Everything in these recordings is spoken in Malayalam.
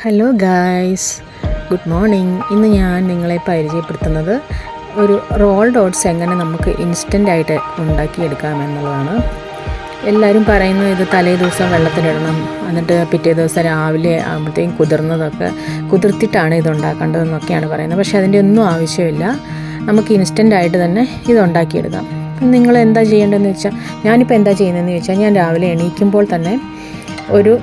Hello guys, good morning. ഇന്ന് ഞാൻ നിങ്ങളെ പരിചയപ്പെടുത്തുന്നത് ഒരു റോൾഡ് ഓട്സ് എങ്ങനെ നമുക്ക് ഇൻസ്റ്റൻ്റായിട്ട് ഉണ്ടാക്കിയെടുക്കാമെന്നുള്ളതാണ്. എല്ലാവരും പറയുന്നു ഇത് തലേ ദിവസം വെള്ളത്തിലിടണം, എന്നിട്ട് പിറ്റേ ദിവസം രാവിലെ ആകുമ്പോഴത്തേക്കും കുതിർത്തിട്ടാണ് ഇത് ഉണ്ടാക്കേണ്ടതെന്നൊക്കെയാണ് പറയുന്നത്. പക്ഷേ അതിൻ്റെ ഒന്നും ആവശ്യമില്ല. നമുക്ക് ഇൻസ്റ്റൻ്റായിട്ട് തന്നെ ഇത് ഉണ്ടാക്കിയെടുക്കാം. നിങ്ങൾ എന്താ ചെയ്യേണ്ടതെന്ന് വെച്ചാൽ, ഞാനിപ്പോൾ എന്താ ചെയ്യുന്നതെന്ന് ചോദിച്ചാൽ, ഞാൻ രാവിലെ എണീക്കുമ്പോൾ തന്നെ ഒരു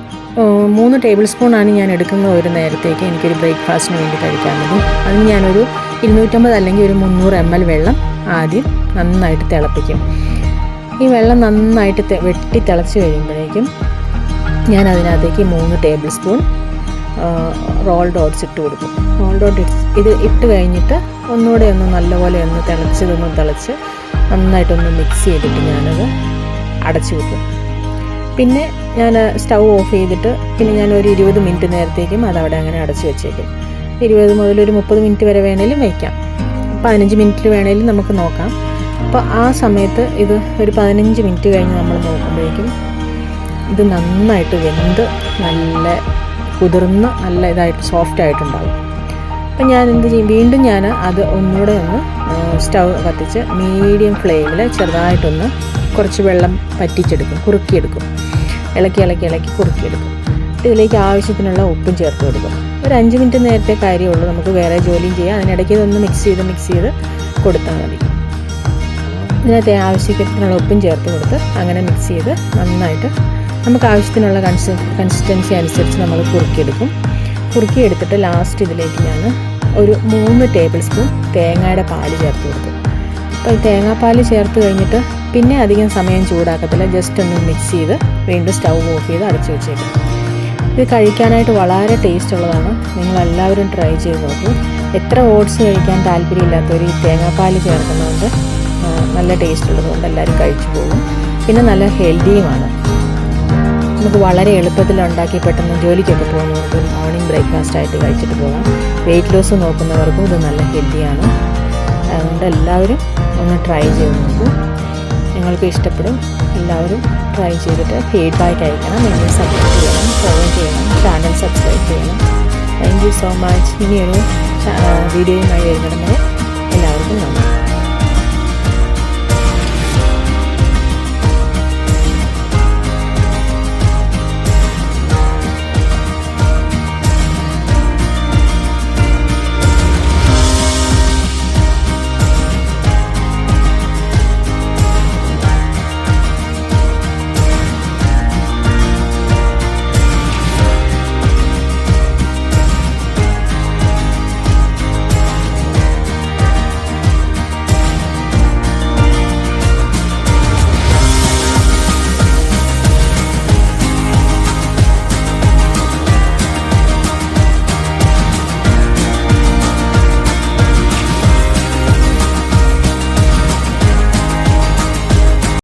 3 ടേബിൾ സ്പൂണാണ് ഞാൻ എടുക്കുന്നത് ഒരു നേരത്തേക്ക്. എനിക്കൊരു ബ്രേക്ക്ഫാസ്റ്റിന് വേണ്ടി കഴിക്കാൻ മതി. അതിന് ഞാനൊരു 250 അല്ലെങ്കിൽ ഒരു 300 ml വെള്ളം ആദ്യം നന്നായിട്ട് തിളപ്പിക്കും. ഈ വെള്ളം നന്നായിട്ട് വെട്ടി തിളച്ച് കഴിയുമ്പോഴേക്കും ഞാൻ അതിനകത്തേക്ക് 3 ടേബിൾ സ്പൂൺ റോൾഡ് ഓട്സ് ഇട്ട് കൊടുക്കും. റോൾഡ് ഓട്സ് ഇത് ഇട്ട് കഴിഞ്ഞിട്ട് ഒന്നുകൂടെ ഒന്ന് നല്ലപോലെ ഒന്ന് തിളച്ച് നന്നായിട്ടൊന്ന് മിക്സ് ചെയ്തിട്ട് ഞാനത് അടച്ചു വെക്കും. പിന്നെ ഞാൻ സ്റ്റൗ ഓഫ് ചെയ്തിട്ട് പിന്നെ ഞാൻ ഒരു 20 മിനിറ്റ് നേരത്തേക്കും അതവിടെ അങ്ങനെ അടച്ചു വെച്ചേക്കും. 20 മുതൽ ഒരു 30 മിനിറ്റ് വരെ വേണേലും വയ്ക്കാം. 15 മിനിറ്റിൽ വേണേലും നമുക്ക് നോക്കാം. അപ്പോൾ ആ സമയത്ത് ഇത് ഒരു 15 മിനിറ്റ് കഴിഞ്ഞ് നമ്മൾ നോക്കുമ്പോഴേക്കും ഇത് നന്നായിട്ട് വെന്ത് നല്ല കുതിർന്ന് നല്ല ഇതായിട്ട് സോഫ്റ്റായിട്ടുണ്ടാകും. അപ്പം ഞാൻ എന്ത് ചെയ്യും, വീണ്ടും ഞാൻ അത് ഒന്നുകൂടെ ഒന്ന് സ്റ്റൗ കത്തിച്ച് മീഡിയം ഫ്ലെയിമിൽ ചെറുതായിട്ടൊന്ന് കുറച്ച് വെള്ളം പറ്റിച്ചെടുക്കും, കുറുക്കിയെടുക്കും. ഇളക്കി കുറുക്കിയെടുക്കും. ഇതിലേക്ക് ആവശ്യത്തിനുള്ള ഉപ്പും ചേർത്ത് കൊടുക്കും. ഒരു 5 മിനിറ്റ് നേരത്തെ കാര്യമുള്ളൂ, നമുക്ക് വേറെ ജോലിയും ചെയ്യാം. അതിനിടയ്ക്ക് ഇതൊന്ന് മിക്സ് ചെയ്ത് കൊടുത്താൽ മതി. ഇതിനകത്ത് ആവശ്യത്തിനുള്ള ഉപ്പും ചേർത്ത് കൊടുത്ത് അങ്ങനെ മിക്സ് ചെയ്ത് നന്നായിട്ട് നമുക്ക് ആവശ്യത്തിനുള്ള കൺസിസ്റ്റൻസി അനുസരിച്ച് നമ്മൾ കുറുക്കിയെടുത്തിട്ട് ലാസ്റ്റ് ഇതിലേക്ക് ഞാൻ ഒരു 3 ടേബിൾ സ്പൂൺ തേങ്ങയുടെ പാല് ചേർത്ത് കൊടുക്കും. അപ്പോൾ ഈ തേങ്ങാപ്പാൽ ചേർത്ത് കഴിഞ്ഞിട്ട് പിന്നെ അധികം സമയം ചൂടാക്കത്തില്ല, ജസ്റ്റ് ഒന്ന് മിക്സ് ചെയ്ത് വീണ്ടും സ്റ്റൗ ഓഫ് ചെയ്ത് അടച്ചു വെച്ചേക്കും. ഇത് കഴിക്കാനായിട്ട് വളരെ ടേസ്റ്റ് ഉള്ളതാണ്. നിങ്ങളെല്ലാവരും ട്രൈ ചെയ്ത് നോക്കൂ. എത്ര ഓട്സ് കഴിക്കാൻ താല്പര്യമില്ലാത്തവർ ഈ തേങ്ങാപ്പാൽ ചേർക്കുന്നതുകൊണ്ട് നല്ല ടേസ്റ്റ് ഉള്ളതുകൊണ്ട് എല്ലാവരും കഴിച്ചു പോകും. പിന്നെ നല്ല ഹെൽത്തിയുമാണ്. നമുക്ക് വളരെ എളുപ്പത്തിൽ ഉണ്ടാക്കി പെട്ടെന്ന് ജോലിക്കൊക്കെ പോകുന്നവർക്ക് മോർണിംഗ് ബ്രേക്ക്ഫാസ്റ്റായിട്ട് കഴിച്ചിട്ട് പോകാം. വെയിറ്റ് ലോസ് നോക്കുന്നവർക്കും ഇത് നല്ല ഹെൽത്തിയാണ്. അതുകൊണ്ട് എല്ലാവരും ഒന്ന് ട്രൈ ചെയ്ത് നോക്കൂ. നിങ്ങൾക്ക് ഇഷ്ടപ്പെടും. എല്ലാവരും ട്രൈ ചെയ്തിട്ട് ഫീഡ്ബാക്ക് അയക്കണം. എന്നെ സപ്പോർട്ട് ചെയ്യണം, ഫോളോ ചെയ്യണം, ചാനൽ സബ്സ്ക്രൈബ് ചെയ്യണം. Thank you so much. ഇനിയൊരു വീഡിയോയുമായി വരുന്നതിന് എല്ലാവർക്കും നന്ദി.